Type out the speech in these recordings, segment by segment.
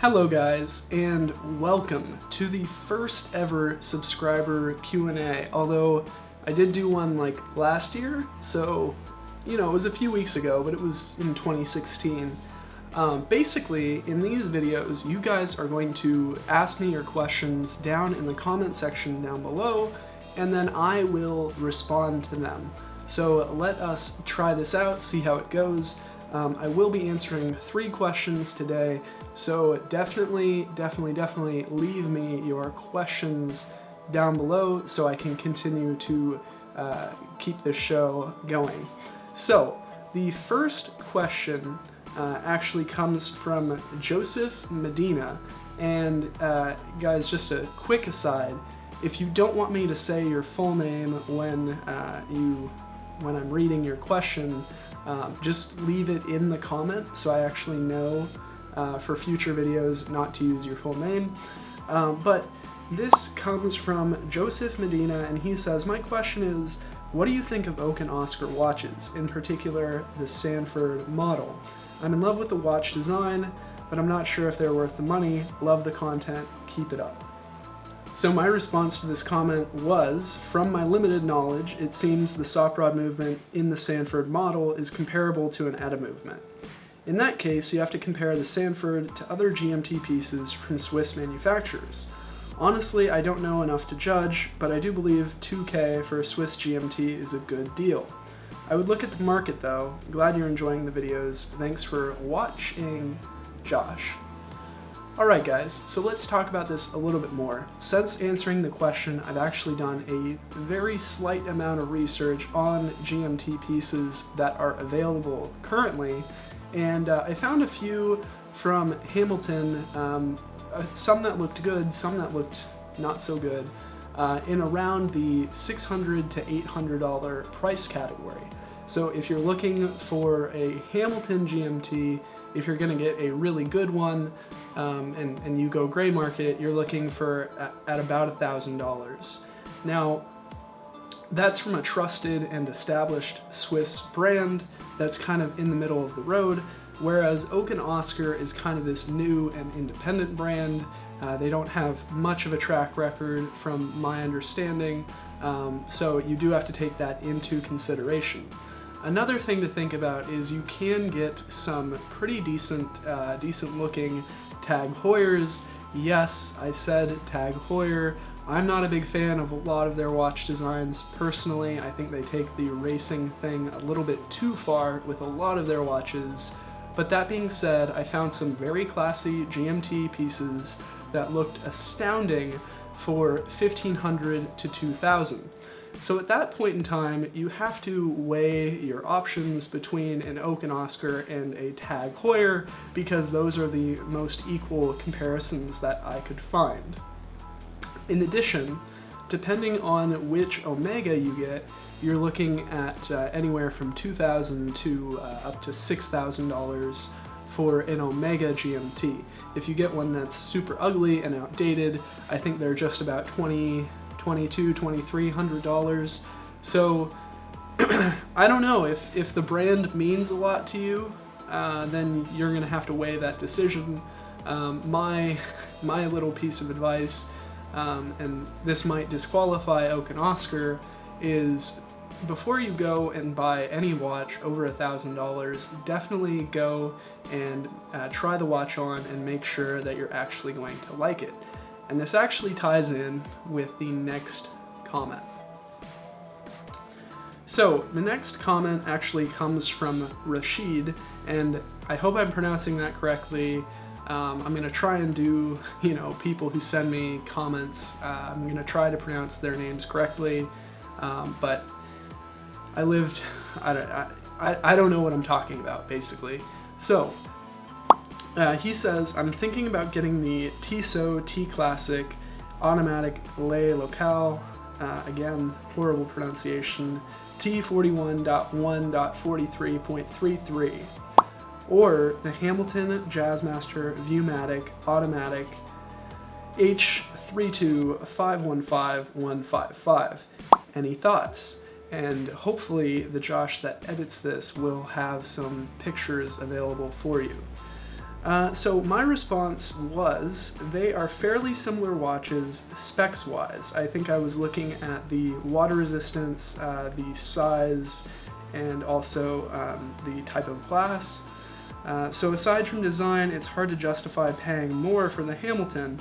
Hello guys, and welcome to the first ever subscriber Q&A, although I did do one like last year, so you know, it was a few weeks ago, but it was in 2016. Basically, in these videos, you guys are going to ask me your questions down in the comment section down below, and then I will respond to them. So let us try this out, see how it goes. I will be answering 3 questions today, so definitely leave me your questions down below so I can continue to keep this show going. So the first question actually comes from Joseph Medina, and guys, just a quick aside, if you don't want me to say your full name when I'm reading your question, just leave it in the comment so I actually know for future videos not to use your full name. But this comes from Joseph Medina, and he says, my question is, what do you think of Oak and Oscar watches, in particular the Sanford model? I'm in love with the watch design, but I'm not sure if they're worth the money. Love the content, keep it up. So my response to this comment was, from my limited knowledge, it seems the stop rod movement in the Sanford model is comparable to an ETA movement. In that case, you have to compare the Sanford to other GMT pieces from Swiss manufacturers. Honestly, I don't know enough to judge, but I do believe $2K for a Swiss GMT is a good deal. I would look at the market though. Glad you're enjoying the videos. Thanks for watching, Josh. Alright guys, so let's talk about this a little bit more. Since answering the question, I've actually done a very slight amount of research on GMT pieces that are available currently, and I found a few from Hamilton, some that looked good, some that looked not so good, in around the $600 to $800 price category. So if you're looking for a Hamilton GMT, if you're going to get a really good one, and you go gray market, you're looking for at about $1,000. Now, that's from a trusted and established Swiss brand that's kind of in the middle of the road, whereas Oak and Oscar is kind of this new and independent brand. They don't have much of a track record from my understanding, so you do have to take that into consideration. Another thing to think about is you can get some pretty decent looking Tag Heuers. Yes, I said Tag Heuer. I'm not a big fan of a lot of their watch designs personally. I think they take the racing thing a little bit too far with a lot of their watches. But that being said, I found some very classy GMT pieces that looked astounding for $1,500 to $2,000. So at that point in time, you have to weigh your options between an Oak and Oscar and a Tag Heuer, because those are the most equal comparisons that I could find. In addition, depending on which Omega you get, you're looking at anywhere from $2,000 to up to $6,000 for an Omega GMT. If you get one that's super ugly and outdated, I think they're just about $2,200, $2,300. So I don't know, if the brand means a lot to you, then you're gonna have to weigh that decision. My little piece of advice, and this might disqualify Oak and Oscar, is before you go and buy any watch over $1,000, definitely go and try the watch on and make sure that you're actually going to like it. And this actually ties in with the next comment. So the next comment actually comes from Rashid, and I hope I'm pronouncing that correctly. I'm going to try and do, you know, people who send me comments, I'm going to try to pronounce their names correctly, but I don't know what I'm talking about, basically. So he says, I'm thinking about getting the Tissot T-Classic automatic Locle, again, horrible pronunciation, T41.1.43.33, or the Hamilton Jazzmaster Viewmatic automatic H32515.155. Any thoughts? And hopefully the Josh that edits this will have some pictures available for you. So my response was, they are fairly similar watches specs-wise. I think I was looking at the water resistance, the size, and also the type of glass. So aside from design, it's hard to justify paying more for the Hamilton.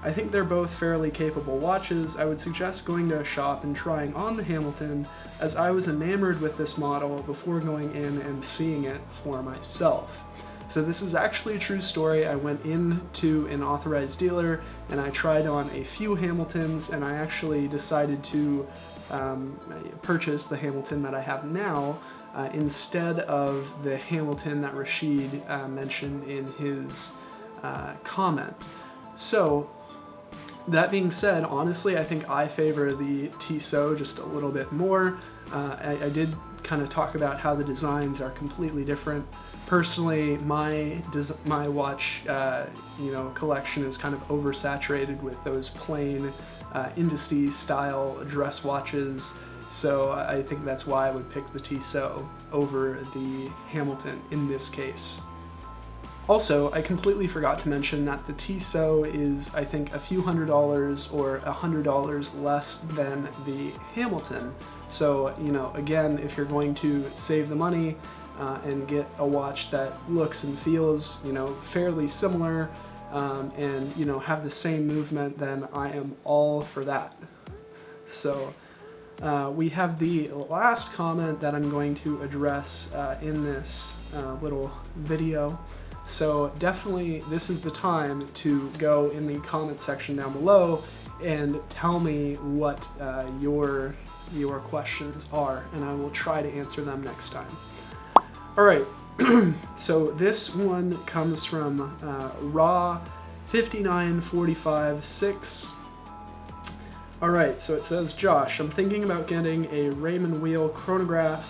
I think they're both fairly capable watches. I would suggest going to a shop and trying on the Hamilton, as I was enamored with this model before going in and seeing it for myself. So this is actually a true story. I went into an authorized dealer and I tried on a few Hamiltons, and I actually decided to purchase the Hamilton that I have now instead of the Hamilton that Rashid mentioned in his comment. So that being said, honestly, I think I favor the Tissot just a little bit more. I did kind of talk about how the designs are completely different. Personally, my watch collection is kind of oversaturated with those plain industry style dress watches, so I think that's why I would pick the Tissot over the Hamilton in this case. Also, I completely forgot to mention that the Tissot is, I think, a few $100s or $100 less than the Hamilton. So, again, if you're going to save the money and get a watch that looks and feels, fairly similar and, have the same movement, then I am all for that. So, we have the last comment that I'm going to address in this little video. So definitely this is the time to go in the comment section down below and tell me what your questions are, and I will try to answer them next time. All right, so this one comes from Raw 59456. All right, so it says, Josh, I'm thinking about getting a Raymond Weil chronograph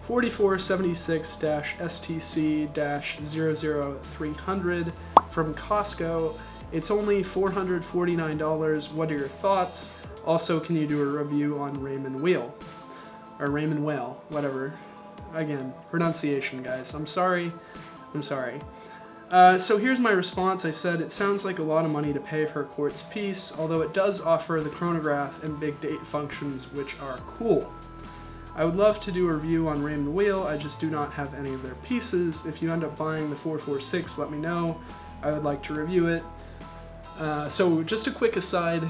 4476-STC-00300 from Costco. It's only $449. What are your thoughts? Also, can you do a review on Raymond Weil? Or Raymond Weil, whatever. Again, pronunciation, guys. I'm sorry. So here's my response. I said, it sounds like a lot of money to pay for a quartz piece, although it does offer the chronograph and big date functions, which are cool. I would love to do a review on Raymond Weil, I just do not have any of their pieces. If you end up buying the 446, let me know. I would like to review it. So just a quick aside,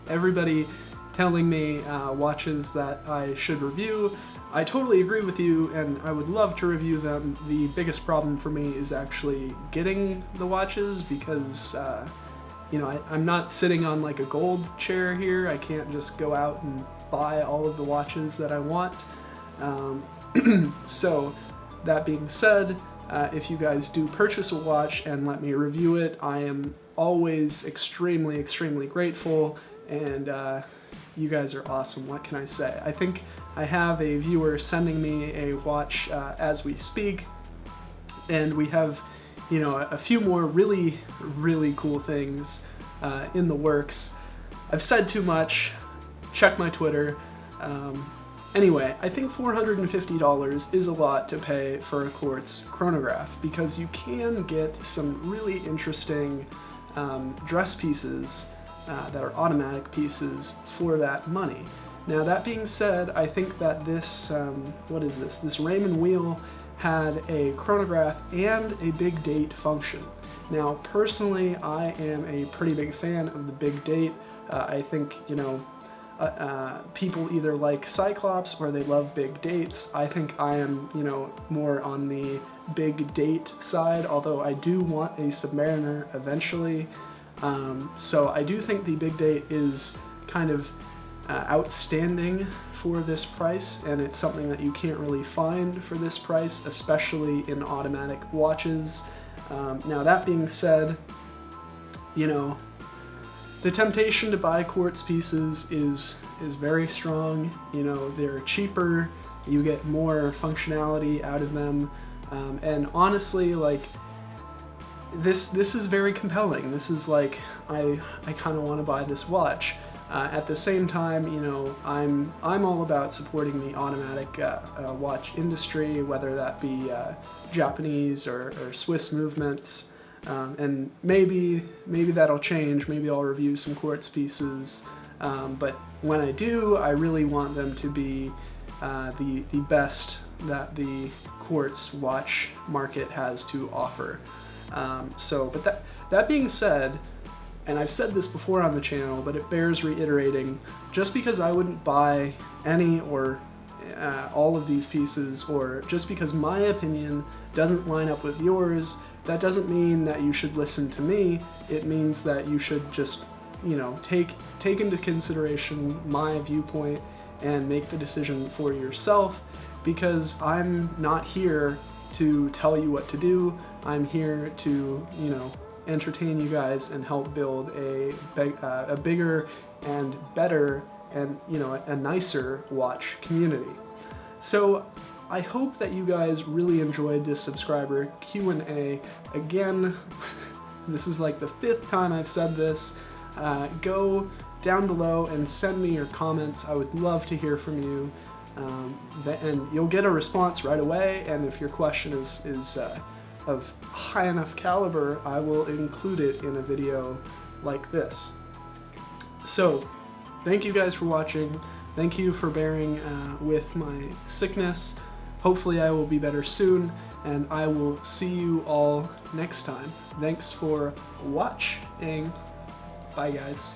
everybody telling me watches that I should review, I totally agree with you and I would love to review them. The biggest problem for me is actually getting the watches because I'm not sitting on like a gold chair here. I can't just go out and buy all of the watches that I want. So that being said, if you guys do purchase a watch and let me review it, I am always extremely, extremely grateful, and you guys are awesome. What can I say? I think I have a viewer sending me a watch as we speak, and we have a few more really, really cool things in the works. I've said too much. Check my Twitter. Anyway, I think $450 is a lot to pay for a quartz chronograph because you can get some really interesting dress pieces that are automatic pieces for that money. Now that being said, I think that this, this Raymond Weil had a chronograph and a big date function. Now personally, I am a pretty big fan of the big date. I think, people either like Cyclops or they love big dates. I think I am, more on the big date side, although I do want a Submariner eventually. So I do think the big date is kind of outstanding for this price, and it's something that you can't really find for this price, especially in automatic watches. Now that being said, the temptation to buy quartz pieces is very strong. They're cheaper, you get more functionality out of them, and honestly, like, this is very compelling. This is like, I kind of want to buy this watch. At the same time, you know, I'm all about supporting the automatic watch industry, whether that be Japanese or Swiss movements. And maybe that'll change. Maybe I'll review some quartz pieces. But when I do, I really want them to be the best that the quartz watch market has to offer. But that being said, and I've said this before on the channel, but it bears reiterating, just because I wouldn't buy any or all of these pieces, or just because my opinion doesn't line up with yours, that doesn't mean that you should listen to me. It means that you should just, you know, take into consideration my viewpoint and make the decision for yourself, because I'm not here to tell you what to do. I'm here to, you know, entertain you guys and help build a bigger and better and, you know, a nicer watch community. So I hope that you guys really enjoyed this subscriber Q&A. Again, this is like the 5th time I've said this. Go down below and send me your comments. I would love to hear from you. And you'll get a response right away, and if your question is of high enough caliber, I will include it in a video like this. So, thank you guys for watching. Thank you for bearing with my sickness. Hopefully I will be better soon, and I will see you all next time. Thanks for watching. Bye guys.